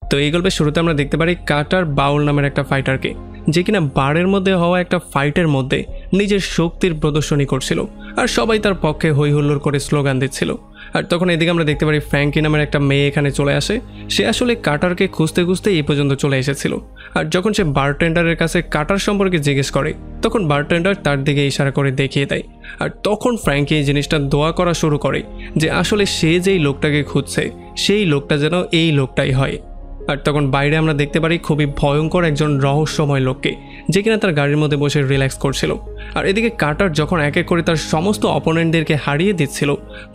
তো এই গল্পের শুরুতে আমরা দেখতে পারি কাটার বাউল নামের একটা ফাইটারকে, যে কিনা বারের মধ্যে হওয়া একটা ফাইটের মধ্যে নিজের শক্তির প্রদর্শনী করছিল আর সবাই তার পক্ষে হই হুল্লোড় করে স্লোগান দিচ্ছিল। আর তখন এদিকে আমরা দেখতে পারি ফ্র্যাঙ্কি নামের একটা মেয়ে এখানে চলে আসে। সে আসলে কাটারকে খুঁজতে খুঁজতে এই পর্যন্ত চলে এসেছিল। আর যখন সে বারটেন্ডারের কাছে কাটার সম্পর্কে জিজ্ঞেস করে তখন বারটেন্ডার তার দিকে ইশারা করে দেখিয়ে দেয়। আর তখন ফ্র্যাঙ্কি এই জিনিসটা দোয়া করা শুরু করে যে আসলে সে যেই লোকটাকে খুঁজছে সেই লোকটা যেন এই লোকটাই হয়। আর তখন বাইরে আমরা দেখতে পারি খুবই ভয়ঙ্কর একজন রহস্যময় লোককে, যে কিনা তার গাড়ির মধ্যে বসে রিল্যাক্স করছিল। আর এদিকে কাটার যখন এক এক করে তার সমস্ত অপোনেন্টদেরকে হারিয়ে দিচ্ছিল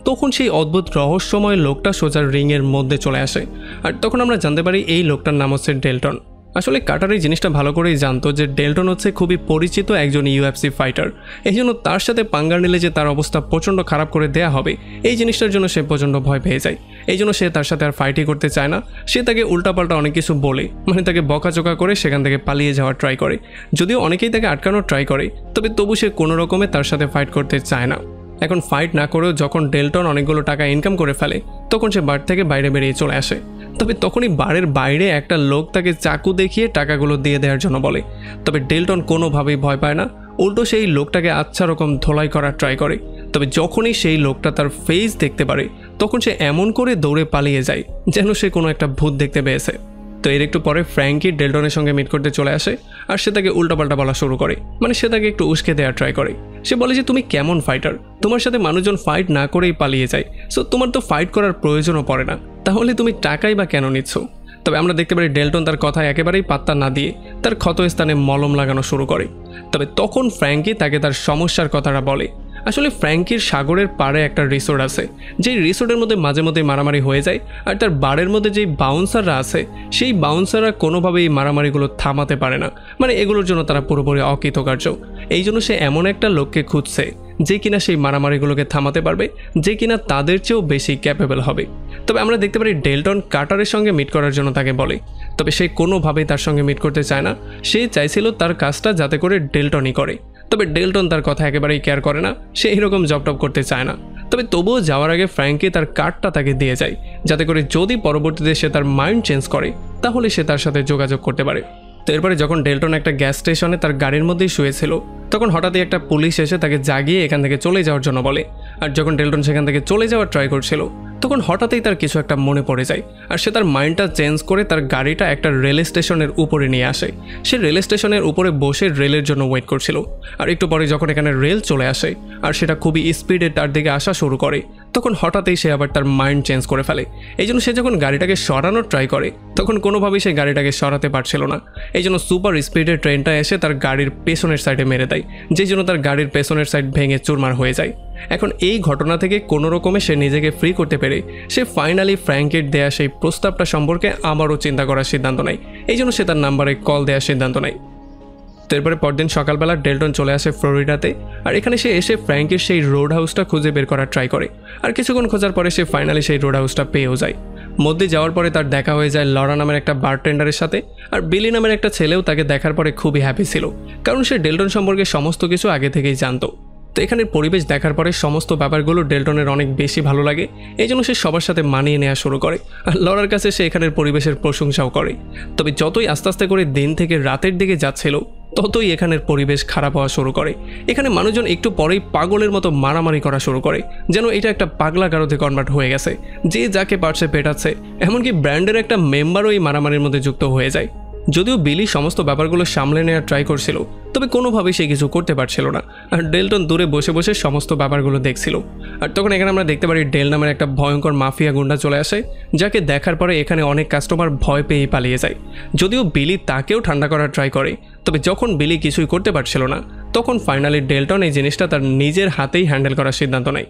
তখন সেই অদ্ভুত রহস্যময় লোকটা সোজা রিংয়ের মধ্যে চলে আসে। আর তখন আমরা জানতে পারি এই লোকটার নাম হচ্ছে ডেল্টন। আসলে কাটার এই জিনিসটা ভালো করেই জানতো যে ডেল্টন হচ্ছে খুবই পরিচিত একজন ইউএফসি ফাইটার, এই জন্য তার সাথে পাঙ্গা নিলে যে তার অবস্থা প্রচণ্ড খারাপ করে দেয়া হবে এই জিনিসটার জন্য সে প্রচণ্ড ভয় পেয়ে যায়। এই জন্য সে তার সাথে আর ফাইটই করতে চায় না। সে তাকে উল্টাপাল্টা অনেক কিছু বলে, মানে তাকে বকাচোকা করে সেখান থেকে পালিয়ে যাওয়ার ট্রাই করে। যদিও অনেকেই তাকে আটকানোর ট্রাই করে, তবে তবু সে কোনো রকমে তার সাথে ফাইট করতে চায় না। এখন ফাইট না করেও যখন ডেল্টন অনেকগুলো টাকা ইনকাম করে ফেলে তখন সে বার থেকে বাইরে বেরিয়ে চলে আসে। তবে তখনই বারের বাইরে একটা লোক তাকে চাকু দেখিয়ে টাকাগুলো দিয়ে দেওয়ার জন্য বলে। তবে ডেল্টন কোনোভাবেই ভয় পায় না, উল্টো সেই লোকটাকে আচ্ছা রকম ধোলাই করার ট্রাই করে। তবে যখনই সেই লোকটা তার ফেস দেখতে পারে তখন সে এমন করে দৌড়ে পালিয়ে যায় যেন সে কোনো একটা ভূত দেখতে পেয়েছে। তো এর একটু পরে ফ্র্যাঙ্কি ডেল্টনের সঙ্গে মিট করতে চলে আসে আর সে তাকে উল্টাপাল্টা বলা শুরু করে, মানে সে তাকে একটু উস্কে দেওয়ার ট্রাই করে। সে বলে যে তুমি কেমন ফাইটার, তোমার সাথে মানুষজন ফাইট না করেই পালিয়ে যায়, সো তোমার তো ফাইট করার প্রয়োজনও পড়ে না, তাহলে তুমি টাকাই বা কেন নিচ্ছ। তবে আমরা দেখতে পারি ডেল্টন তার কথায় একেবারেই পাত্তা না দিয়ে তার ক্ষতস্থানে মলম লাগানো শুরু করে। তবে তখন ফ্র্যাঙ্কি তাকে তার সমস্যার কথাটা বলে। আসলে ফ্র্যাঙ্কির সাগরের পাড়ে একটা রিসোর্ট আছে, যেই রিসোর্টের মধ্যে মাঝে মধ্যে মারামারি হয়ে যায়। আর তার বারের মধ্যে যেই বাউন্সাররা আছে সেই বাউন্সাররা কোনোভাবেই এই মারামারিগুলো থামাতে পারে না, মানে এগুলোর জন্য তারা পুরোপুরি অকৃতকার্য। এই জন্য সে এমন একটা লোককে খুঁজছে যে কিনা সেই মারামারিগুলোকে থামাতে পারবে, যে কিনা তাদের চেয়েও বেশি ক্যাপেবল হবে। তবে আমরা দেখতে পারি ডেল্টন কাটারের সঙ্গে মিট করার জন্য তাকে বলে, তবে সে কোনোভাবেই তার সঙ্গে মিট করতে চায় না। সে চাইছিল তার কাজটা যাতে করে ডেল্টনই করে, তবে ডেল্টন তার কথা একেবারেই কেয়ার করে না, সে এইরকম জব করতে চায় না। তবে তবুও যাওয়ার আগে ফ্র্যাঙ্কি তার কার্ডটা তাকে দিয়ে যায়, যাতে করে যদি পরবর্তীতে সে তার মাইন্ড চেঞ্জ করে তাহলে সে তার সাথে যোগাযোগ করতে পারে। তো এরপরে যখন ডেল্টন একটা গ্যাস স্টেশনে তার গাড়ির মধ্যেই শুয়েছিল তখন হঠাৎই একটা পুলিশ এসে তাকে জাগিয়ে এখান থেকে চলে যাওয়ার জন্য বলে। আর যখন ডেল্টন সেখান থেকে চলে যাওয়ার ট্রাই করছিল তখন হঠাৎই তার কিছু একটা মনে পড়ে যায় আর সে তার মাইন্ডটা চেঞ্জ করে তার গাড়িটা একটা রেল স্টেশনের উপরে নিয়ে আসে। সে রেল স্টেশনের উপরে বসে রেলের জন্য ওয়েট করছিল। আর একটু পরে যখন এখানে রেল চলে আসে আর সেটা খুবই স্পিডে তার দিকে আসা শুরু করে তখন হঠাৎই সে আবার তার মাইন্ড চেঞ্জ করে ফেলে। এই জন্য সে যখন গাড়িটাকে সরানোর ট্রাই করে তখন কোনোভাবেই সে গাড়িটাকে সরাতে পারছিল না। এই জন্য সুপার স্পিডে ট্রেনটা এসে তার গাড়ির পেছনের সাইডে মেরে দেয়, যেই জন্য তার গাড়ির পেছনের সাইড ভেঙে চুরমার হয়ে যায়। এখন এই ঘটনা থেকে কোনো রকমে সে নিজেকে ফ্রি করতে পেরে সে ফাইনালি ফ্র্যাঙ্কির দেয়া সেই প্রস্তাবটা সম্পর্কে আবারও চিন্তা করার সিদ্ধান্ত নেয়। এই জন্য সে তার নাম্বারে কল দেওয়ার সিদ্ধান্ত নেয়। তো এরপরে পরদিন সকালবেলা ডেল্টন চলে আসে ফ্লোরিডাতে আর এখানে সে এসে ফ্র্যাঙ্কির সেই রোড হাউসটা খুঁজে বের করার ট্রাই করে। আর কিছুক্ষণ খোঁজার পরে সে ফাইনালি সেই রোড হাউসটা পেয়েও যায়। মধ্যে যাওয়ার পরে তার দেখা হয়ে যায় লরা নামের একটা বারটেন্ডারের সাথে। আর বিলি নামের একটা ছেলেও তাকে দেখার পরে খুবই হ্যাপি ছিল, কারণ সে ডেল্টন সম্পর্কে সমস্ত কিছু আগে থেকেই জানতো। তো এখানের পরিবেশ দেখার পরে সমস্ত ব্যাপারগুলো ডেল্টনের অনেক বেশি ভালো লাগে, এই জন্য সে সবার সাথে মানিয়ে নেওয়া শুরু করে। আর লরার কাছে সে এখানের পরিবেশের প্রশংসাও করে। তবে যতই আস্তে আস্তে করে দিন থেকে রাতের দিকে যাচ্ছিল ততই এখানের পরিবেশ খারাপ হওয়া শুরু করে। এখানে মানুষজন একটু পরেই পাগলের মতো মারামারি করা শুরু করে, যেন এটা একটা পাগলা গারদে কনভার্ট হয়ে গেছে, যে যাকে পারছে পেটাচ্ছে। এমনকি ব্র্যান্ডের একটা মেম্বারও এই মারামারির মধ্যে যুক্ত হয়ে যায়। যদিও বিলি সমস্ত ব্যাপারগুলো সামলে নেওয়ার ট্রাই করছিল তবে কোনোভাবেই সে কিছু করতে পারছিল না। আর ডেল্টন দূরে বসে বসে সমস্ত ব্যাপারগুলো দেখছিল। আর তখন এখানে আমরা দেখতে পারি ডেল নামের একটা ভয়ঙ্কর মাফিয়া গুন্ডা চলে আসে, যাকে দেখার পরে এখানে অনেক কাস্টমার ভয় পেয়ে পালিয়ে যায়। যদিও বিলি তাকেও ঠান্ডা করার ট্রাই করে, তবে যখন বিলি কিছুই করতে পারছিল না তখন ফাইনালি ডেল্টন এই জিনিসটা তার নিজের হাতেই হ্যান্ডেল করার সিদ্ধান্ত নেয়।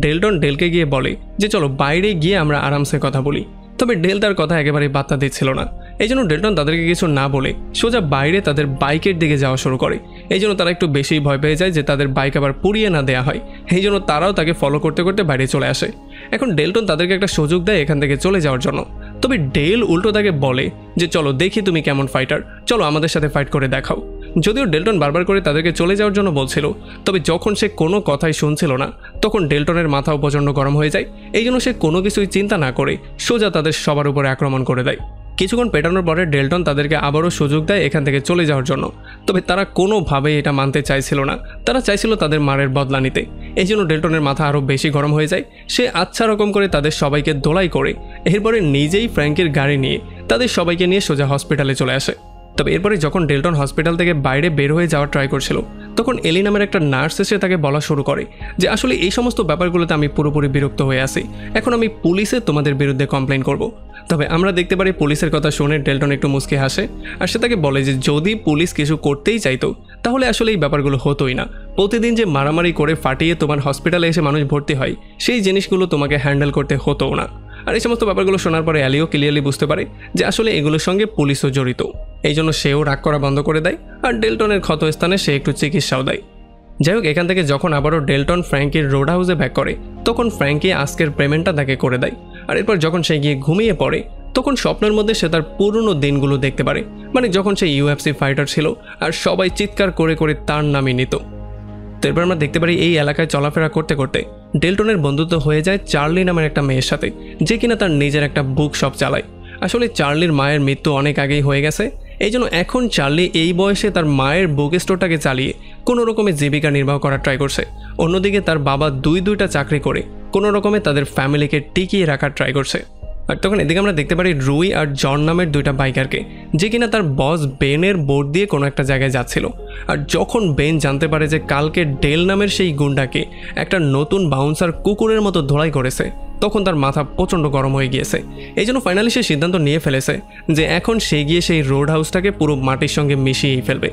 ডেল্টন ডেলকে গিয়ে বলে যে চলো বাইরে গিয়ে আমরা আরামসে কথা বলি। তবে ডেল তার কথা একেবারেই পাত্তা দিচ্ছিল না। এই জন্য ডেল্টন তাদেরকে কিছু না বলে সোজা বাইরে তাদের বাইকের দিকে যাওয়া শুরু করে। এই জন্য তারা একটু বেশি ভয় পেয়ে যায় যে তাদের বাইক আবার পুড়িয়ে না দেওয়া হয়। এই জন্য তারাও তাকে ফলো করতে করতে বাইরে চলে আসে। এখন ডেল্টন তাদেরকে একটা সুযোগ দেয় এখান থেকে চলে যাওয়ার জন্য। তবে ডেল উল্টো তাকে বলে যে চলো দেখি তুমি কেমন ফাইটার, চলো আমাদের সাথে ফাইট করে দেখাও। যদিও ডেল্টন বারবার করে তাদেরকে চলে যাওয়ার জন্য বলছিল, তবে যখন সে কোনো কথাই শুনছিল না তখন ডেল্টনের মাথাও প্রচণ্ড গরম হয়ে যায়। এই জন্য সে কোনো কিছুই চিন্তা না করে সোজা তাদের সবার উপরে আক্রমণ করে দেয়। কিছুক্ষণ পেটানোর পরে ডেল্টন তাদেরকে আবারও সুযোগ দেয় এখান থেকে চলে যাওয়ার জন্য। তবে তারা কোনোভাবেই এটা মানতে চাইছিল না। তারা চাইছিল তাদের মারের বদলা নিতে। এই জন্য ডেল্টনের মাথা আরও বেশি গরম হয়ে যায়। সে আচ্ছা রকম করে তাদের সবাইকে দোলাই করে এরপরে নিজেই ফ্র্যাঙ্কের গাড়ি নিয়ে তাদের সবাইকে নিয়ে সোজা হসপিটালে চলে আসে। তবে এরপরে যখন ডেল্টন হসপিটাল থেকে বাইরে বের হয়ে যাওয়ার ট্রাই করছিল, তখন এলি নামের একটা নার্স এসে তাকে বলা শুরু করে যে আসলে এই সমস্ত ব্যাপারগুলোতে আমি পুরোপুরি বিরক্ত হয়ে আসি, এখন আমি পুলিশে তোমাদের বিরুদ্ধে কমপ্লেন করব। তবে আমরা দেখতে পারি পুলিশের কথা শুনে ডেল্টন একটু মুচকি হাসে আর সে তাকে বলে যে যদি পুলিশ কিছু করতেই চাইতো তাহলে আসলে এই ব্যাপারগুলো হতোই না। প্রতিদিন যে মারামারি করে ফাটিয়ে তোমার হসপিটালে এসে মানুষ ভর্তি হয় সেই জিনিসগুলো তোমাকে হ্যান্ডেল করতে হতোও না। আর এই সমস্ত ব্যাপারগুলো শোনার পরে অ্যালিও ক্লিয়ারলি বুঝতে পারে যে আসলে এগুলোর সঙ্গে পুলিশও জড়িত। এই জন্য সেও রাগ করা বন্ধ করে দেয় আর ডেল্টনের ক্ষতস্থানে সে একটু চিকিৎসাও দেয়। যাই হোক, এখান থেকে যখন আবারও ডেল্টন ফ্র্যাঙ্কির রোড হাউসে ব্যাক করে তখন ফ্র্যাঙ্কি আজকের পেমেন্টটা তাকে করে দেয়। আর এরপর যখন সে গিয়ে ঘুমিয়ে পড়ে তখন স্বপ্নের মধ্যে সে তার পুরনো দিনগুলো দেখতে পারে, মানে যখন সে ইউএফসি ফাইটার ছিল আর সবাই চিৎকার করে করে তার নামই নিত। তো এরপর আমরা দেখতে পারি এই এলাকায় চলাফেরা করতে করতে ডেল্টনের বন্ধুত্ব হয়ে যায় চার্লি নামের একটা মেয়ের সাথে, যে কিনা তার নিজের একটা বুক শপ চালায়। আসলে চার্লির মায়ের মৃত্যু অনেক আগেই হয়ে গেছে, এই জন্য এখন চার্লি এই বয়সে তার মায়ের বুক স্টোরটাকে চালিয়ে কোনো রকমে জীবিকা নির্বাহ করার ট্রাই করছে। অন্যদিকে তার বাবা দুইটা চাকরি করে কোনো রকমে তাদের ফ্যামিলিকে টিকিয়ে রাখার ট্রাই করছে। আর তখন এদিকে আমরা দেখতে পারি রুই আর জন নামের দুইটা বাইকারকে, যে কিনা তার বস বেনের বোর্ড দিয়ে কোনো একটা জায়গায় যাচ্ছিল। আর যখন বেন জানতে পারে যে কালকে ডেল নামের সেই গুন্ডাকে একটা নতুন বাউন্সার কুকুরের মতো ধোলাই করেছে, তখন তার মাথা প্রচণ্ড গরম হয়ে গিয়েছে। এই জন্য ফাইনালি সে সিদ্ধান্ত নিয়ে ফেলেছে যে এখন সে গিয়ে সেই রোড হাউসটাকে পুরো মাটির সঙ্গে মিশিয়েই ফেলবে।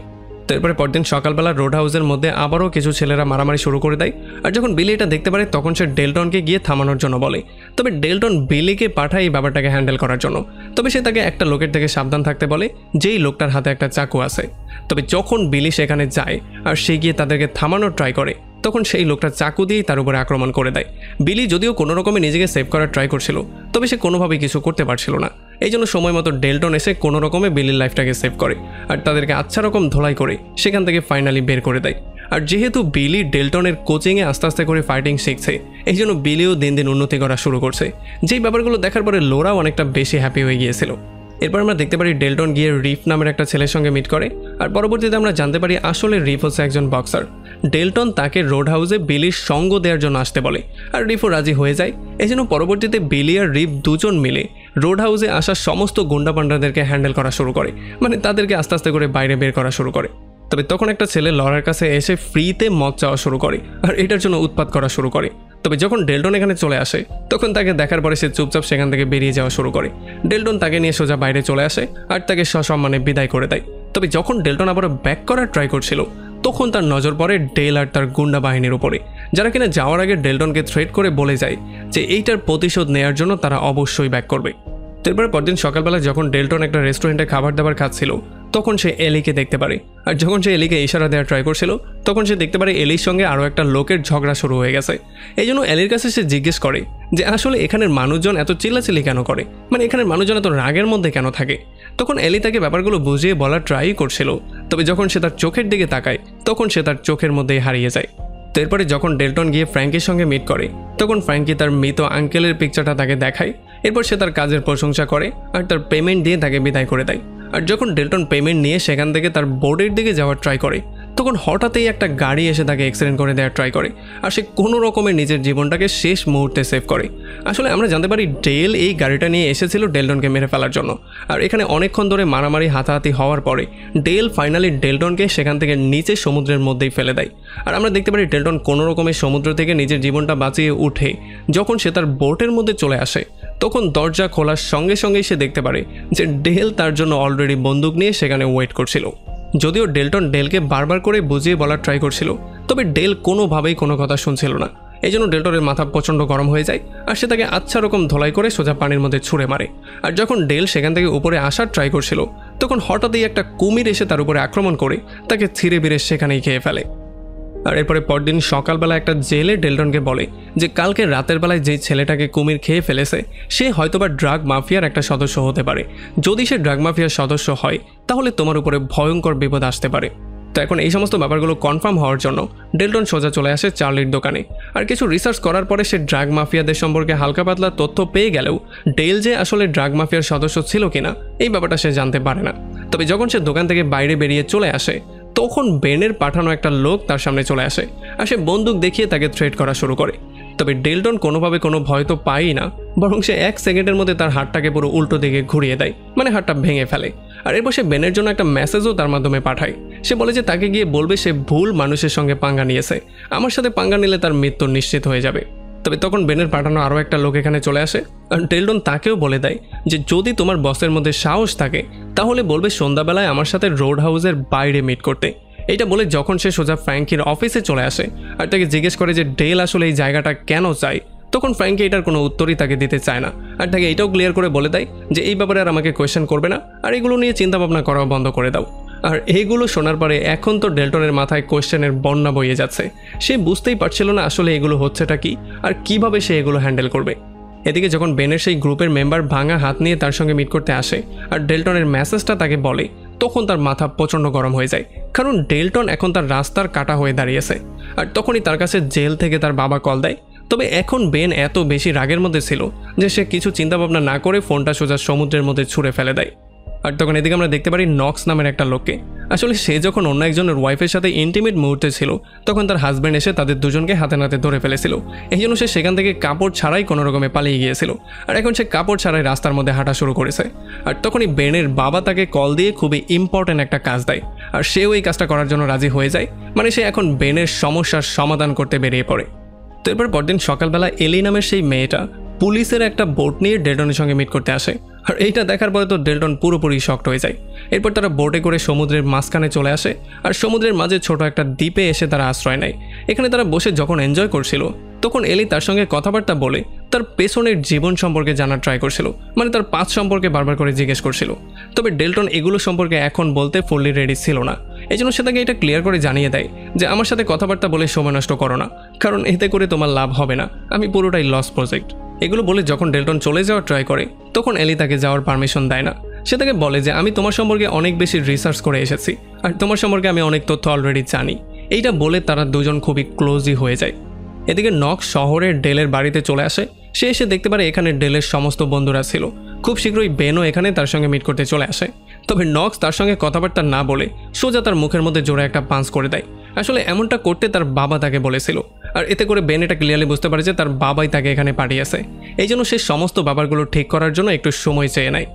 তো এরপরে পরদিন সকালবেলা রোড হাউসের মধ্যে আবারও কিছু ছেলেরা মারামারি শুরু করে দেয়। আর যখন বিলি এটা দেখতে পারে তখন সে ডেল্টনকে গিয়ে থামানোর জন্য বলে। তবে ডেল্টন বিলিকে পাঠায় এই ব্যাপারটাকে হ্যান্ডেল করার জন্য। তবে সে তাকে একটা লোকের থেকে সাবধান থাকতে বলে যেই লোকটার হাতে একটা চাকু আছে। তবে যখন বিলি সেখানে যায় আর সে গিয়ে তাদেরকে থামানোর ট্রাই করে তখন সেই লোকটা চাকু দিয়েই তার উপরে আক্রমণ করে দেয়। বিলি যদিও কোনো রকমে নিজেকে সেভ করার ট্রাই করছিল, তবে সে কোনোভাবেই কিছু করতে পারছিল না। এই জন্য সময় মতো ডেল্টন এসে কোনো রকমে বিলির লাইফটাকে সেভ করে আর তাদেরকে আচ্ছা রকম ধোলাই করে সেখান থেকে ফাইনালি বের করে দেয়। আর যেহেতু বিলি ডেল্টনের কোচিংয়ে আস্তে আস্তে করে ফাইটিং শিখছে, এই জন্য বিলিও দিন দিন উন্নতি করা শুরু করছে। যেই ব্যাপারগুলো দেখার পরে লোরাও অনেকটা বেশি হ্যাপি হয়ে গিয়েছিল। এরপর আমরা দেখতে পারি ডেল্টন গিয়ে রিফ নামের একটা ছেলের সঙ্গে মিট করে আর পরবর্তীতে আমরা জানতে পারি আসলে রিফ হচ্ছে একজন বক্সার। ডেল্টন তাকে রোড হাউসে বিলির সঙ্গ দেওয়ার জন্য আসতে বলে আর রিফও রাজি হয়ে যায়। এই জন্য পরবর্তীতে বিলি আর রিফ দুজন মিলে রোড হাউসে আসা সমস্ত গুন্ডা পান্ডাদেরকে হ্যান্ডেল করা শুরু করে, মানে তাদেরকে আস্তে আস্তে করে বাইরে বের করা শুরু করে। তবে তখন একটা ছেলে লরার কাছে এসে ফ্রিতে মদ চাওয়া শুরু করে আর এটার জন্য উৎপাত করা শুরু করে। তবে যখন ডেল্টন এখানে চলে আসে তখন তাকে দেখার পরে সে চুপচাপ সেখান থেকে বেরিয়ে যাওয়া শুরু করে। ডেল্টন তাকে নিয়ে সোজা বাইরে চলে আসে আর তাকে সসম্মানে বিদায় করে দেয়। তবে যখন ডেল্টন আবারও ব্যাক করার ট্রাই করছিল তখন তার নজর পড়ে ডেল আর তার গুন্ডা বাহিনীর উপরে, যারা কিনা যাওয়ার আগে ডেল্টনকে থ্রেট করে বলে যায় যে এইটার প্রতিশোধ নেওয়ার জন্য তারা অবশ্যই ব্যাক করবে। তারপরে পরদিন সকালবেলা যখন ডেল্টন একটা রেস্টুরেন্টে খাবার দাবার খাচ্ছিল তখন সে এলিকে দেখতে পারে। আর যখন সে এলিকে ইশারা দেওয়ার ট্রাই করছিল তখন সে দেখতে পারে এলির সঙ্গে আরও একটা লোকের ঝগড়া শুরু হয়ে গেছে। এই জন্য এলির কাছে সে জিজ্ঞেস করে যে আসলে এখানের মানুষজন এত চিল্লাচিল্লি কেন করে, মানে এখানের মানুষজন এত রাগের মধ্যে কেন থাকে। তখন এলি তাকে ব্যাপারগুলো বুঝিয়ে বলার ট্রাই করছিল। তবে যখন সে তার চোখের দিকে তাকায় তখন সে তার চোখের মধ্যেই হারিয়ে যায়। তো এরপরে যখন ডেল্টন গিয়ে ফ্র্যাঙ্কির সঙ্গে মিট করে তখন ফ্র্যাঙ্কি তার মৃত আঙ্কেলের পিকচারটা তাকে দেখায়। এরপর সে তার কাজের প্রশংসা করে আর তার পেমেন্ট দিয়ে তাকে বিদায় করে দেয়। আর যখন ডেল্টন পেমেন্ট নিয়ে সেখান থেকে তার বোর্ডের দিকে যাওয়ার ট্রাই করে তখন হঠাৎই একটা গাড়ি এসে তাকে অ্যাক্সিডেন্ট করে দেওয়ার ট্রাই করে আর সে কোনো রকমের নিজের জীবনটাকে শেষ মুহূর্তে সেভ করে। আসলে আমরা জানতে পারি ডেল এই গাড়িটা নিয়ে এসেছিল ডেল্টনকে মেরে ফেলার জন্য। আর এখানে অনেকক্ষণ ধরে মারামারি হাতাহাতি হওয়ার পরে ডেল ফাইনালি ডেল্টনকে সেখান থেকে নিচে সমুদ্রের মধ্যেই ফেলে দেয়। আর আমরা দেখতে পারি ডেল্টন কোনো রকমের সমুদ্র থেকে নিজের জীবনটা বাঁচিয়ে উঠে যখন সে তার বোটের মধ্যে চলে আসে তখন দরজা খোলার সঙ্গে সঙ্গেই সে দেখতে পারে যে ডেল তার জন্য অলরেডি বন্দুক নিয়ে সেখানে ওয়েট করছিল। যদিও ডেল্টন ডেলকে বারবার করে বুঝিয়ে বলার ট্রাই করছিল, তবে ডেল কোনোভাবেই কোনো কথা শুনছিল না। এই জন্য ডেল্টনের মাথা প্রচণ্ড গরম হয়ে যায় আর সে তাকে আচ্ছা রকম ধোলাই করে সোজা পানির মধ্যে ছুঁড়ে মারে। আর যখন ডেল সেখান থেকে উপরে আসার ট্রাই করছিল তখন হঠাৎই একটা কুমির এসে তার উপরে আক্রমণ করে তাকে ছিঁড়ে বিড়ে সেখানেই খেয়ে ফেলে। আর এরপরে পরদিন সকালবেলা একটা জেলে ডেল্টনকে বলে যে কালকে রাতের বেলায় যে ছেলেটাকে কুমির খেয়ে ফেলেছে সে হয়তোবা ড্রাগ মাফিয়ার একটা সদস্য হতে পারে। যদি সে ড্রাগ মাফিয়ার সদস্য হয় তাহলে তোমার উপরে ভয়ঙ্কর বিপদ আসতে পারে। তো এখন এই সমস্ত ব্যাপারগুলো কনফার্ম হওয়ার জন্য ডেল্টন সোজা চলে আসে চার্লির দোকানে। আর কিছু রিসার্চ করার পরে সে ড্রাগ মাফিয়াদের সম্পর্কে হালকা পাতলা তথ্য পেয়ে গেলেও ডেল যে আসলে ড্রাগ মাফিয়ার সদস্য ছিল কিনা এই ব্যাপারটা সে জানতে পারে না। তবে যখন সে দোকান থেকে বাইরে বেরিয়ে চলে আসে তখন বেনের পাঠানো একটা লোক তার সামনে চলে আসে আর সে বন্দুক দেখিয়ে তাকে থ্রেট করা শুরু করে। তবে ডেল্টন কোনোভাবে কোনো ভয় তো পায়ই না, বরং সে 1 সেকেন্ডের মধ্যে তার হাতটাকে পুরো উল্টো দিকে ঘুরিয়ে দেয়, মানে হাতটা ভেঙে ফেলে। আর এরপর সে বেনের জন্য একটা মেসেজও তার মাধ্যমে পাঠায়। সে বলে যে তাকে গিয়ে বলবে সে ভুল মানুষের সঙ্গে পাঙ্গা নিয়েছে, আমার সাথে পাঙ্গা নিলে তার মৃত্যু নিশ্চিত হয়ে যাবে। তবে তখন বেনের পাঠানো আরও একটা লোক এখানে চলে আসে আর ডেল্টন তাকেও বলে দেয় যে যদি তোমার বসের মধ্যে সাহস থাকে তাহলে বলবে সন্ধ্যাবেলায় আমার সাথে রোড হাউসের বাইরে মিট করতে। এইটা বলে যখন সে সোজা ফ্র্যাঙ্কির অফিসে চলে আসে আর তাকে জিজ্ঞেস করে যে ডেল আসলে এই জায়গাটা কেন চায়, তখন ফ্র্যাঙ্কি এটার কোনো উত্তরই তাকে দিতে চায় না আর তাকে এটাও ক্লিয়ার করে বলে দেয় যে এই ব্যাপারে আর আমাকে কোয়েশ্চেন করবে না আর এগুলো নিয়ে চিন্তাভাবনা করাও বন্ধ করে দাও। আর এইগুলো শোনার পরে এখন তো ডেল্টনের মাথায় কোয়েশ্চেনের বন্যা বইয়ে যাচ্ছে। সে বুঝতেই পারছিল না আসলে এগুলো হচ্ছেটা কি আর কিভাবে সে এগুলো হ্যান্ডেল করবে। এদিকে যখন বেনের সেই গ্রুপের মেম্বার ভাঙা হাত নিয়ে তার সঙ্গে মিট করতে আসে আর ডেল্টনের মেসেজটা তাকে বলে, তখন তার মাথা প্রচণ্ড গরম হয়ে যায়, কারণ ডেল্টন এখন তার রাস্তার কাটা হয়ে দাঁড়িয়েছে। আর তখনই তার কাছে জেল থেকে তার বাবা কল দেয়। তবে এখন বেন এত বেশি রাগের মধ্যে ছিল যে সে কিছু চিন্তাভাবনা না করে ফোনটা সোজা সমুদ্রের মধ্যে ছুঁড়ে ফেলে দেয়। আর তখন এদিকে আমরা দেখতে পারি নক্স নামের একটা লোককে। আসলে সে যখন অন্য একজনের ওয়াইফের সাথে ইন্টিমেট মুহূর্তে ছিল তখন তার হাজব্যান্ড এসে তাদের দুজনকে হাতে নাতে ধরে ফেলেছিল। এই জন্য সে সেখান থেকে কাপড় ছাড়াই কোনো রকমে পালিয়ে গিয়েছিল আর এখন সে কাপড় ছাড়াই রাস্তার মধ্যে হাঁটা শুরু করেছে। আর তখনই বেনের বাবা তাকে কল দিয়ে খুবই ইম্পর্ট্যান্ট একটা কাজ দেয় আর সেও এই কাজটা করার জন্য রাজি হয়ে যায়, মানে সে এখন বেনের সমস্যার সমাধান করতে বেরিয়ে পড়ে। তো এরপর পরদিন সকালবেলা এলি নামের সেই মেয়েটা পুলিশের একটা বোট নিয়ে ডেল্টনের সঙ্গে মিট করতে আসে আর এইটা দেখার পরে তো ডেল্টন পুরোপুরি শকড হয়ে যায়। এরপর তারা বোটে করে সমুদ্রের মাঝখানে চলে আসে আর সমুদ্রের মাঝে ছোট একটা দ্বীপে এসে তারা আশ্রয় নেয়। এখানে তারা বসে যখন এনজয় করছিল তখন এলি তার সঙ্গে কথাবার্তা বলে তার পেছনের জীবন সম্পর্কে জানার ট্রাই করছিল, মানে তার পাঁচ সম্পর্কে বারবার করে জিজ্ঞেস করছিল। তবে ডেল্টন এগুলো সম্পর্কে এখন বলতে ফুললি রেডি ছিল না, এই জন্য সে তাকে এটা ক্লিয়ার করে জানিয়ে দেয় যে আমার সাথে কথাবার্তা বলে সময় নষ্ট করো না, কারণ এতে করে তোমার লাভ হবে না, আমি পুরোটাই লস প্রজেক্ট। এগুলো বলে যখন ডেল্টন চলে যাওয়ার ট্রাই করে তখন এলি তাকে যাওয়ার পারমিশন দেয় না। সে তাকে বলে যে আমি তোমার সম্পর্কে অনেক বেশি রিসার্চ করে এসেছি আর তোমার সম্পর্কে আমি অনেক তথ্য অলরেডি জানি। এইটা বলে তারা দুজন খুবই ক্লোজই হয়ে যায়। এদিকে নক্স শহরের ডেলের বাড়িতে চলে আসে। সে এসে দেখতে পারে এখানে ডেলের সমস্ত বন্ধুরা ছিল। খুব শীঘ্রই বেনও এখানে তার সঙ্গে মিট করতে চলে আসে। তবে নক্স তার সঙ্গে কথাবার্তা না বলে সোজা তার মুখের মধ্যে জোরে একটা পাঞ্চ করে দেয়। আসলে এমনটা করতে তার বাবা তাকে বলেছিল আর এতে করে বেন এটা ক্লিয়ারলি বুঝতে পারে যে তার বাবাই তাকে এখানে পাঠিয়েছে। এই জন্য সে সমস্ত ব্যাপারগুলো ঠিক করার জন্য একটু সময় চেয়ে নেয়।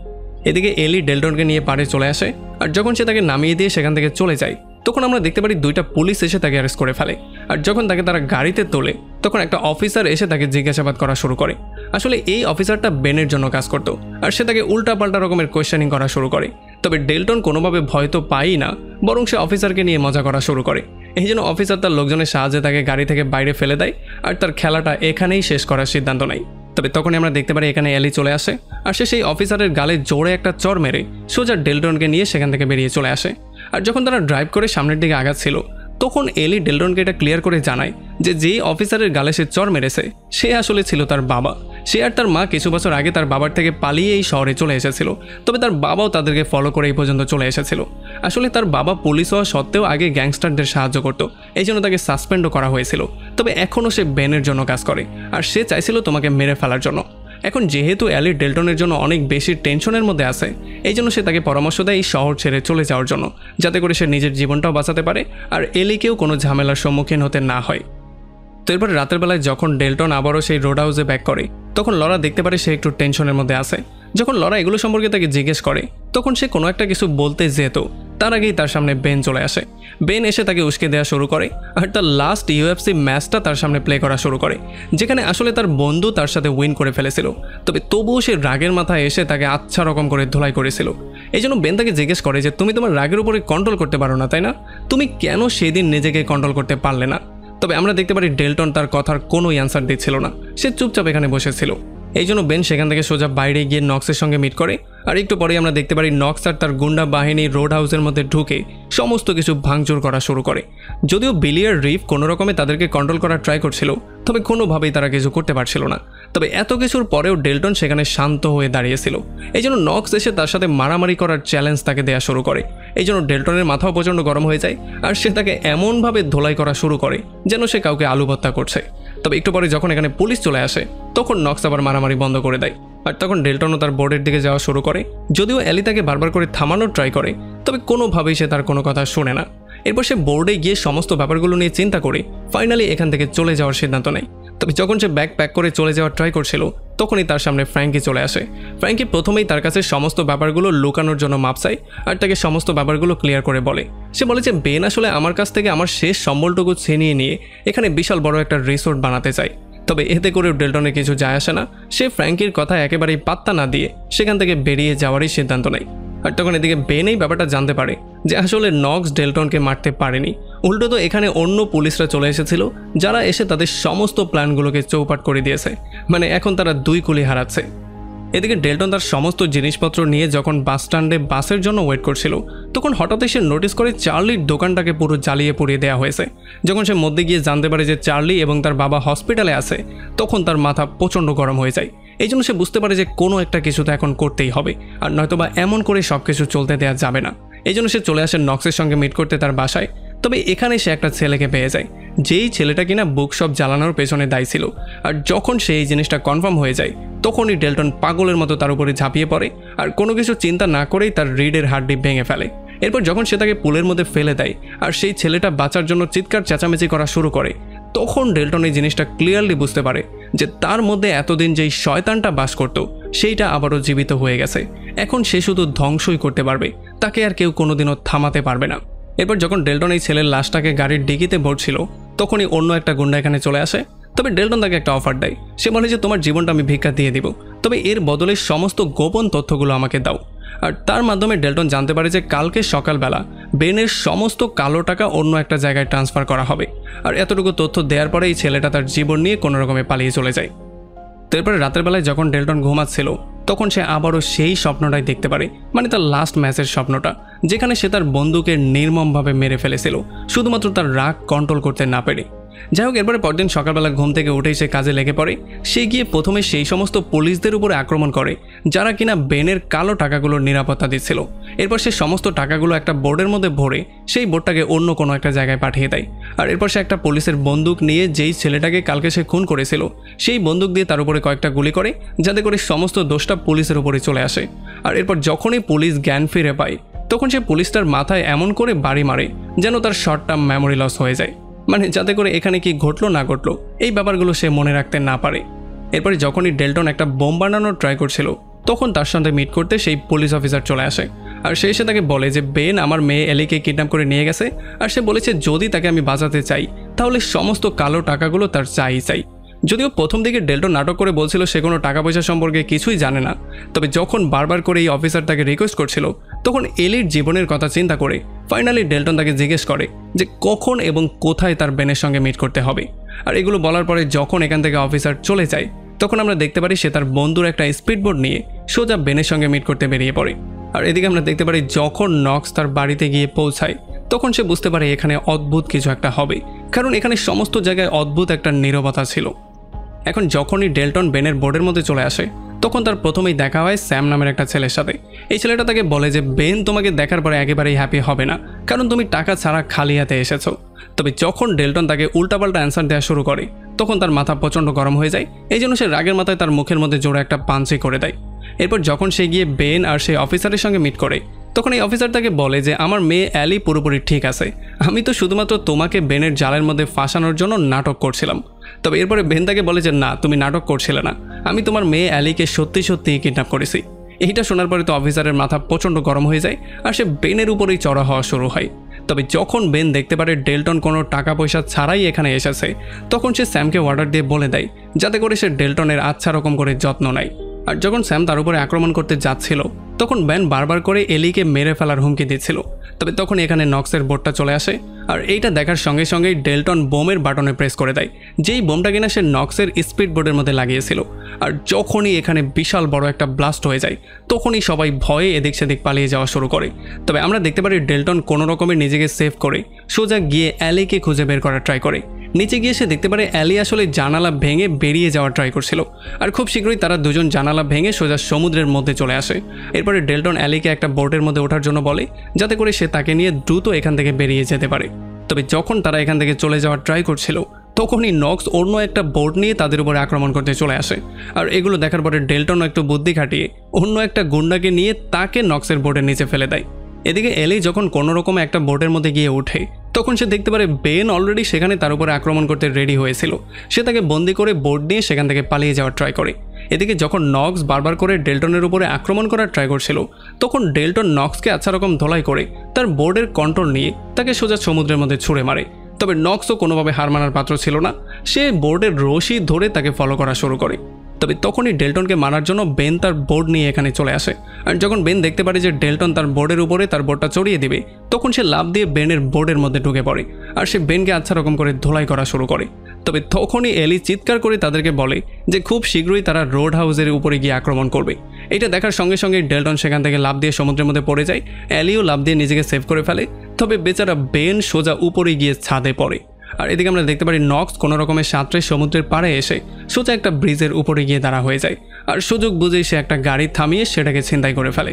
এদিকে এলি ডেল্টনকে নিয়ে পাড়ে চলে আসে আর যখন সে তাকে নামিয়ে দিয়ে সেখান থেকে চলে যায় তখন আমরা দেখতে পারি দুইটা পুলিশ এসে তাকে অ্যারেস্ট করে ফেলে। আর যখন তাকে তারা গাড়িতে তোলে তখন একটা অফিসার এসে তাকে জিজ্ঞাসাবাদ করা শুরু করে। আসলে এই অফিসারটা বেনের জন্য কাজ করতো আর সে তাকে উল্টাপাল্টা রকমের কোয়েশ্চেনিং করা শুরু করে। তবে ডেল্টন কোনোভাবে ভয় তো পায়ই না, বরং সে অফিসারকে নিয়ে মজা করা শুরু করে। এই জন্য অফিসার তার লোকজনের সাহায্যে তাকে গাড়ি থেকে বাইরে ফেলে দেয় আর তার খেলাটা এখানেই শেষ করার সিদ্ধান্ত নেয়। তবে তখনই আমরা দেখতে পারি এখানে এলি চলে আসে আর সে সেই অফিসারের গালে জোরে একটা চড় মেরে সোজা ডেল্টনকে নিয়ে সেখান থেকে বেরিয়ে চলে আসে। আর যখন তারা ড্রাইভ করে সামনের দিকে আগাচ্ছিল তখন এলি ডেল্টনকে এটা ক্লিয়ার করে জানায় যে যেই অফিসারের গালে সে চড় মেরেছে সে আসলে ছিল তার বাবা। সে আর তার মা কিছু বছর আগে তার বাবার থেকে পালিয়ে এই শহরে চলে এসেছিল, তবে তার বাবাও তাদেরকে ফলো করে এই পর্যন্ত চলে এসেছিল। আসলে তার বাবা পুলিশ হওয়া সত্ত্বেও আগে গ্যাংস্টারদের সাহায্য করত, এই জন্য তাকে সাসপেন্ডও করা হয়েছিল। তবে এখনও সে বেনের জন্য কাজ করে আর সে চাইছিল তোমাকে মেরে ফেলার জন্য। এখন যেহেতু এলি ডেল্টনের জন্য অনেক বেশি টেনশনের মধ্যে আছে এই জন্য সে তাকে পরামর্শ দেয় এই শহর ছেড়ে চলে যাওয়ার জন্য, যাতে করে সে নিজের জীবনটাও বাঁচাতে পারে আর এলিকেও কোনো ঝামেলার সম্মুখীন হতে না হয়। তো এরপর রাতের বেলায় যখন ডেল্টন আবারও সেই রোড হাউসে ব্যাক করে তখন লরা দেখতে পারে সে একটু টেনশনের মধ্যে আছে। যখন লরা এগুলো সম্পর্কে তাকে জিজ্ঞেস করে তখন সে কোনো একটা কিছু বলতে যেত তার আগেই তার সামনে বেন চলে আসে। বেন এসে তাকে উস্কে দেওয়া শুরু করে আর তার লাস্ট ইউএফসি ম্যাচটা তার সামনে প্লে করা শুরু করে, যেখানে আসলে তার বন্ধু তার সাথে উইন করে ফেলেছিল। তবে তবুও সে রাগের মাথায় এসে তাকে আচ্ছা রকম করে ধোলাই করেছিল। এই জন্য বেন তাকে জিজ্ঞেস করে যে তুমি তোমার রাগের উপরে কন্ট্রোল করতে পারো না তাই না, তুমি কেন সেদিন নিজেকে কন্ট্রোল করতে পারলে না? তবে আমরা দেখতে পারি ডেল্টন তার কথার কোনো অ্যান্সার দিচ্ছিল না, সে চুপচাপ এখানে বসেছিল। এই জন্য বেন সেখান থেকে সোজা বাইরে গিয়ে নক্সের সঙ্গে মিট করে আর একটু পরেই আমরা দেখতে পারি নক্স আর তার গুন্ডা বাহিনী রোড হাউসের মধ্যে ঢুকে সমস্ত কিছু ভাঙচুর করা শুরু করে। যদিও বিলি আর রিফ কোনো রকমে তাদেরকে কন্ট্রোল করার ট্রাই করছিল, তবে কোনোভাবেই তারা কিছু করতে পারছিল না। তবে এত কিছুর পরেও ডেল্টন সেখানে শান্ত হয়ে দাঁড়িয়েছিল। এই জন্য নক্স এসে তার সাথে মারামারি করার চ্যালেঞ্জ তাকে দেওয়া শুরু করে। এই জন্য ডেল্টনের মাথাও প্রচণ্ড গরম হয়ে যায় আর সে তাকে এমনভাবে ধোলাই করা শুরু করে যেন সে কাউকে আলু ভর্তা করছে। তবে একটু পরে যখন এখানে পুলিশ চলে আসে তখন নক্স আবার মারামারি বন্ধ করে দেয় আর তখন ডেল্টনও তার বোর্ডের দিকে যাওয়া শুরু করে। যদিও এলি তাকে বারবার করে থামানোর ট্রাই করে, তবে কোনোভাবেই সে তার কোনো কথা শোনে না। এরপর সে বোর্ডে গিয়ে সমস্ত ব্যাপারগুলো নিয়ে চিন্তা করে ফাইনালি এখান থেকে চলে যাওয়ার সিদ্ধান্ত নেয়। তবে যখন সে ব্যাগ প্যাক করে চলে যাওয়ার ট্রাই করছিল তখনই তার সামনে ফ্র্যাঙ্কি চলে আসে। ফ্র্যাঙ্কি প্রথমেই তার কাছে সমস্ত ব্যাপারগুলো লুকানোর জন্য মাপ চায় আর তাকে সমস্ত ব্যাপারগুলো ক্লিয়ার করে বলে। সে বলে যে বেন আসলে আমার কাছ থেকে আমার শেষ সম্বলটুকু ছিনিয়ে নিয়ে এখানে বিশাল বড় একটা রিসোর্ট বানাতে চায়। তবে এতে করেও ডেল্টনের কিছু যায় আসে না। সে ফ্র্যাঙ্কির কথা একেবারেই পাত্তা না দিয়ে সেখান থেকে বেরিয়ে যাওয়ারই সিদ্ধান্ত নেয়। আর তখন এদিকে বেন এই ব্যাপারটা জানতে পারে যে আসলে নক্স ডেল্টনকে মারতে পারেনি, উল্টো তো এখানে অন্য পুলিশরা চলে এসেছিল যারা এসে তাদের সমস্ত প্ল্যানগুলোকে চৌপাট করে দিয়েছে। মানে এখন তারা দুই কুলি হারাচ্ছে। এদিকে ডেল্টন তার সমস্ত জিনিসপত্র নিয়ে যখন বাস স্ট্যান্ডে বাসের জন্য ওয়েট করছিল তখন হঠাৎই সে নোটিস করে চার্লির দোকানটাকে পুরো জ্বালিয়ে পুড়িয়ে দেওয়া হয়েছে। যখন সে মধ্যে গিয়ে জানতে পারে যে চার্লি এবং তার বাবা হসপিটালে আছে তখন তার মাথা প্রচণ্ড গরম হয়ে যায়। এই জন্য সে বুঝতে পারে যে কোনো একটা কিছু তো এখন করতেই হবে, আর নয়তোবা এমন করে সব কিছু চলতে দেওয়া যাবে না। এই জন্য সে চলে আসে নক্সের সঙ্গে মিট করতে তার বাসায়। তবে এখানে সে একটা ছেলেকে পেয়ে যায় যেই ছেলেটা কিনা বুকশপ জ্বালানোর পেছনে দায়ী ছিল। আর যখন সে এই জিনিসটা কনফার্ম হয়ে যায় তখনই ডেল্টন পাগলের মতো তার উপরে ঝাঁপিয়ে পড়ে আর কোনো কিছু চিন্তা না করেই তার রিডের হাড্ডি ভেঙে ফেলে। এরপর যখন সে তাকে পুলের মধ্যে ফেলে দেয় আর সেই ছেলেটা বাঁচার জন্য চিৎকার চেঁচামেচি করা শুরু করে তখন ডেল্টন এই জিনিসটা ক্লিয়ারলি বুঝতে পারে যে তার মধ্যে এতদিন যেই শয়তানটা বাস করত সেইটা আবারও জীবিত হয়ে গেছে। এখন সে শুধু ধ্বংসই করতে পারবে, তাকে আর কেউ কোনোদিনও থামাতে পারবে না। এরপর যখন ডেল্টন এই ছেলের লাশটাকে গাড়ির ডিকিতে ভরছিল তখনই অন্য একটা গুন্ডা এখানে চলে আসে। তবে ডেল্টন তাকে একটা অফার দেয়। সে বলে যে তোমার জীবনটা আমি ভিক্ষা দিয়ে দিব, তবে এর বদলে সমস্ত গোপন তথ্যগুলো আমাকে দাও। আর তার মাধ্যমে ডেল্টন জানতে পারে যে কালকে সকালবেলা বেনের সমস্ত কালো টাকা অন্য একটা জায়গায় ট্রান্সফার করা হবে। আর এতটুকু তথ্য দেওয়ার পরে এই ছেলেটা তার জীবন নিয়ে কোনো রকমে পালিয়ে চলে যায়। তারপরে রাতের বেলায় যখন ডেল্টন ঘুমাচ্ছিল তখন সে আবারও সেই স্বপ্নটাই দেখতে পারে, মানে তার লাস্ট ম্যাচের স্বপ্নটা, যেখানে সে তার বন্ধুকে নির্মমভাবে মেরে ফেলেছিল শুধুমাত্র তার রাগ কন্ট্রোল করতে না পেরে। যাই হোক, এরপরে পরদিন সকালবেলা ঘুম থেকে উঠেই সে কাজে লেগে পড়ে। সে গিয়ে প্রথমে সেই সমস্ত পুলিশদের উপরে আক্রমণ করে যারা কিনা বেনের কালো টাকাগুলোর নিরাপত্তা দিচ্ছিল। এরপর সে সমস্ত টাকাগুলো একটা বোর্ডের মধ্যে ভরে সেই বোর্ডটাকে অন্য কোনো একটা জায়গায় পাঠিয়ে দেয়। আর এরপর সে একটা পুলিশের বন্দুক নিয়ে যেই ছেলেটাকে কালকে সে খুন করেছিল সেই বন্দুক দিয়ে তার উপরে কয়েকটা গুলি করে যাতে করে সমস্ত দোষটা পুলিশের উপরে চলে আসে। আর এরপর যখনই পুলিশ জ্ঞান ফিরে পায় তখন সে পুলিশটার মাথায় এমন করে বাড়ি মারে যেন তার শর্ট টার্ম মেমোরি লস হয়ে যায়, মানে যাতে করে এখানে কি ঘটলো না ঘটলো এই ব্যাপারগুলো সে মনে রাখতে না পারে। এরপরে যখনই ডেল্টন একটা বোম বানানোর ট্রাই করছিল তখন তার সাথে মিট করতে সেই পুলিশ অফিসার চলে আসে। আর সে এসে তাকে বলে যে বেন আমার মেয়ে এলিকে কিডন্যাপ করে নিয়ে গেছে, আর সে বলেছে যদি তাকে আমি বাঁচাতে চাই তাহলে সমস্ত কালো টাকাগুলো তার চাই। যদিও প্রথম দিকে ডেল্টন নাটক করে বলছিল সে কোনো টাকা পয়সা সম্পর্কে কিছুই জানে না, তবে যখন বারবার করে এই অফিসার তাকে রিকোয়েস্ট করছিল তখন এলির জীবনের কথা চিন্তা করে ফাইনালি ডেল্টন তাকে জিজ্ঞেস করে যে কখন এবং কোথায় তার বেনের সঙ্গে মিট করতে হবে। আর এগুলো বলার পরে যখন এখান থেকে অফিসার চলে যায় তখন আমরা দেখতে পারি সে তার বন্ধুর একটা স্পিডবোট নিয়ে সোজা বেনের সঙ্গে মিট করতে বেরিয়ে পড়ে। আর এদিকে আমরা দেখতে পারি যখন নক্স তার বাড়িতে গিয়ে পৌঁছায় তখন সে বুঝতে পারে এখানে অদ্ভুত কিছু একটা হবে, কারণ এখানে সমস্ত জায়গায় অদ্ভুত একটা নীরবতা ছিল। এখন যখনই ডেল্টন বেনের বোর্ডের মধ্যে চলে আসে তখন তার প্রথমেই দেখা হয় স্যাম নামের একটা ছেলের সাথে। এই ছেলেটা তাকে বলে যে বেন তোমাকে দেখার পরে একেবারেই হ্যাপি হবে না, কারণ তুমি টাকা ছাড়া খালি হাতে এসেছো। তবে যখন ডেল্টন তাকে উল্টাপাল্টা অ্যান্সার দেওয়া শুরু করে তখন তার মাথা প্রচণ্ড গরম হয়ে যায়। এই জন্য সে রাগের মাথায় তার মুখের মধ্যে জোরে একটা পাঞ্চি করে দেয়। এরপর যখন সে গিয়ে বেন আর সেই অফিসারের সঙ্গে মিট করে তখন এই অফিসার তাকে বলে যে আমার মেয়ে অ্যালি পুরোপুরি ঠিক আছে, আমি তো শুধুমাত্র তোমাকে বেনের জালের মধ্যে ফাঁসানোর জন্য নাটক করছিলাম। তবে এরপরে বেন তাকে বলে যে না, তুমি নাটক করছিলে না, আমি তোমার মেয়ে অ্যালিকে সত্যিই কিডন্যাপ করেছি। এইটা শোনার পরে তো অফিসারের মাথা প্রচণ্ড গরম হয়ে যায় আর সে বেনের উপরেই চড়া হওয়া শুরু হয়। তবে যখন বেন দেখতে পারে ডেল্টন কোনো টাকা পয়সা ছাড়াই এখানে এসেছে তখন সে স্যামকে অর্ডার দিয়ে বলে দেয় যাতে করে সে ডেল্টনের আচ্ছা রকম করে যত্ন নেয়। আর যখন স্যাম তার উপরে আক্রমণ করতে যাচ্ছিল তখন বেন বারবার করে এলিকে মেরে ফেলার হুমকি দিচ্ছিল। তবে তখন এখানে নক্সের বোর্ডটা চলে আসে আর এইটা দেখার সঙ্গে সঙ্গেই ডেল্টন বোমের বাটনে প্রেস করে দেয়, যেই বোমটা কিনা সে নক্সের স্পিড বোর্ডের মধ্যে লাগিয়েছিল। আর যখনই এখানে বিশাল বড় একটা ব্লাস্ট হয়ে যায় তখনই সবাই ভয়ে এদিক সেদিক পালিয়ে যাওয়া শুরু করে। তবে আমরা দেখতে পারি ডেল্টন কোনো রকমের নিজেকে সেভ করে সোজা গিয়ে অ্যালিকে খুঁজে বের করার ট্রাই করে। নিচে গিয়ে সে দেখতে পারে অ্যালি আসলে জানালা ভেঙে বেরিয়ে যাওয়ার ট্রাই করছিল। আর খুব শীঘ্রই তারা দুজন জানালা ভেঙে সোজা সমুদ্রের মধ্যে চলে আসে। এরপরে ডেল্টন অ্যালিকে একটা বোটের মধ্যে ওঠার জন্য বলে, যাতে করে সে তাকে নিয়ে দ্রুত এখান থেকে বেরিয়ে যেতে পারে। তবে যখন তারা এখান থেকে চলে যাওয়ার ট্রাই করছিল, তখনই নক্স অন্য একটা বোট নিয়ে তাদের উপরে আক্রমণ করতে চলে আসে। আর এগুলো দেখার পরে ডেল্টন একটু বুদ্ধি খাটিয়ে অন্য একটা গুন্ডাকে নিয়ে তাকে নক্সের বোটের নিচে ফেলে দেয়। এদিকে এলি যখন কোনো রকম একটা বোটের মধ্যে গিয়ে ওঠে, তখন সে দেখতে পারে বেন অলরেডি সেখানে তার উপরে আক্রমণ করতে রেডি হয়েছিল। সে তাকে বন্দি করে বোট নিয়ে সেখান থেকে পালিয়ে যাওয়ার ট্রাই করে। এদিকে যখন নক্স বারবার করে ডেল্টনের উপরে আক্রমণ করার ট্রাই করছিল, তখন ডেল্টন নক্সকে আচ্ছা রকম ধোলাই করে তার বোর্ডের কন্ট্রোল নিয়ে তাকে সোজা সমুদ্রের মধ্যে ছুঁড়ে মারে। তবে নক্সও কোনোভাবে হার মানার পাত্র ছিল না। সে বোর্ডের রশি ধরে তাকে ফলো করা শুরু করে। তবে তখনই ডেল্টনকে মারার জন্য বেন তার বোর্ড নিয়ে এখানে চলে আসে। আর যখন বেন দেখতে পারে যে ডেল্টন তার বোর্ডের উপরে তার বোর্ডটা চড়িয়ে দিবে, তখন সে লাফ দিয়ে বেনের বোর্ডের মধ্যে ঢুকে পড়ে। আর সে বেনকে আচ্ছা রকম করে ধোলাই করা শুরু করে। তবে তখনই এলি চিৎকার করে তাদেরকে বলে যে খুব শীঘ্রই তারা রোড হাউসের উপরে গিয়ে আক্রমণ করবে। এটা দেখার সঙ্গে সঙ্গে ডেল্টন সেখান থেকে লাফ দিয়ে সমুদ্রের মধ্যে পড়ে যায়। এলিও লাফ দিয়ে নিজেকে সেভ করে ফেলে। তবে বেচারা বেন সোজা উপরে গিয়ে ছাদে পড়ে। আর এদিকে আমরা দেখতে পারি নক্স কোনো রকমের সাঁতরে সমুদ্রের পাড়ে এসে সোজা একটা ব্রিজের উপরে গিয়ে দাঁড়া হয়ে যায়। আর সুযোগ বুঝেই সে একটা গাড়ি থামিয়ে সেটাকে ছিনতাই করে ফেলে।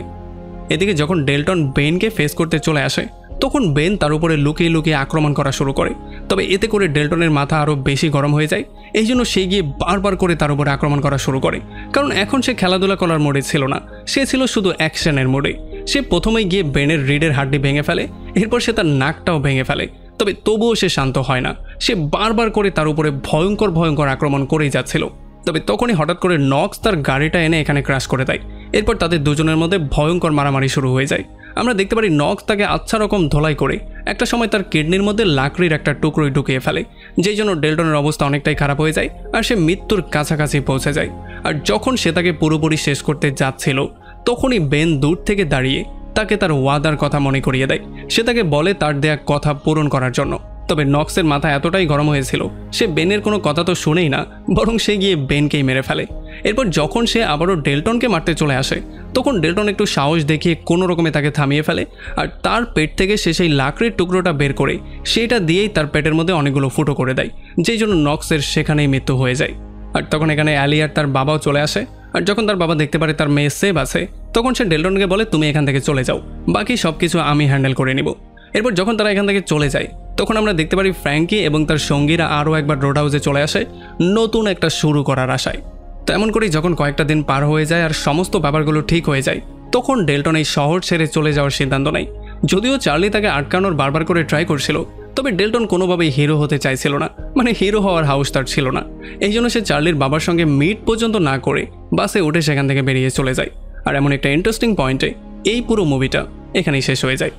এদিকে যখন ডেল্টন বেনকে ফেস করতে চলে আসে, তখন বেন তার উপরে লুকিয়ে লুকিয়ে আক্রমণ করা শুরু করে। তবে এতে করে ডেল্টনের মাথা আরও বেশি গরম হয়ে যায়। এই জন্য সে গিয়ে বারবার করে তার উপরে আক্রমণ করা শুরু করে। কারণ এখন সে খেলাধুলা করার মোডে ছিল না, সে ছিল শুধু অ্যাকশনের মোডে। সে প্রথমেই গিয়ে বেনের রিডের হাড্ডি ভেঙে ফেলে, এরপর সে তার নাকটাও ভেঙে ফেলে। তবে তবুও সে শান্ত হয় না, সে বারবার করে তার উপরে ভয়ঙ্কর ভয়ঙ্কর আক্রমণ করেই যাচ্ছিল। তবে তখনই হঠাৎ করে নক্স তার গাড়িটা এনে এখানে ক্র্যাশ করে দেয়। এরপর তাদের দুজনের মধ্যে ভয়ঙ্কর মারামারি শুরু হয়ে যায়। আমরা দেখতে পারি নক্স তাকে আচ্ছা রকম ধোলাই করে একটা সময় তার কিডনির মধ্যে লাকড়ির একটা টুকরোই ঢুকিয়ে ফেলে, যেই জন্য ডেল্টনের অবস্থা অনেকটাই খারাপ হয়ে যায় আর সে মৃত্যুর কাছাকাছি পৌঁছে যায়। আর যখন সে তাকে পুরোপুরি শেষ করতে যাচ্ছিল, তখনই বেন দূর থেকে দাঁড়িয়ে তাকে তার ওয়াদার কথা মনে করিয়ে দেয়। সে তাকে বলে তার দেয়া কথা পূরণ করার জন্য। তবে নক্সের মাথা এতটাই গরম হয়েছিল, সে বেনের কোনো কথা তো শুনেই না, বরং সে গিয়ে বেনকেই মেরে ফেলে। এরপর যখন সে আবারও ডেল্টনকে মারতে চলে আসে, তখন ডেল্টন একটু সাহস দেখিয়ে কোনো রকমে তাকে থামিয়ে ফেলে। আর তার পেট থেকে সে সেই লাকড়ির টুকরোটা বের করে সেটা দিয়েই তার পেটের মধ্যে অনেকগুলো ফুটো করে দেয়, যেই জন্য নক্সের সেখানেই মৃত্যু হয়ে যায়। আর তখন এখানে অ্যালি আর তার বাবাও চলে আসে। আর যখন তার বাবা দেখতে পারে তার মেয়ে সেভ আছে, তখন সে ডেল্টনকে বলে তুমি এখান থেকে চলে যাও, বাকি সব কিছু আমি হ্যান্ডেল করে নিব। এরপর যখন তারা এখান থেকে চলে যায়, তখন আমরা দেখতে পারি ফ্র্যাঙ্কি এবং তার সঙ্গীরা আরও একবার রোড হাউসে চলে আসে নতুন একটা শুরু করার আশায়। তো এমন করেই যখন কয়েকটা দিন পার হয়ে যায় আর সমস্ত ব্যাপারগুলো ঠিক হয়ে যায়, তখন ডেল্টন এই শহর ছেড়ে চলে যাওয়ার সিদ্ধান্ত নেয়। যদিও চার্লি তাকে আটকানোর বারবার করে ট্রাই করছিল, তবে ডেল্টন কোনোভাবেই হিরো হতে চাইছিল না, মানে হিরো হওয়ার হাউস তার ছিল না। এই জন্য সে চার্লির বাবার সঙ্গে মিট পর্যন্ত না করে বাসে উঠে সেখান থেকে বেরিয়ে চলে যায়। আর এমন একটা ইন্টারেস্টিং পয়েন্টে এই পুরো মুভিটা এখানেই শেষ হয়ে যায়।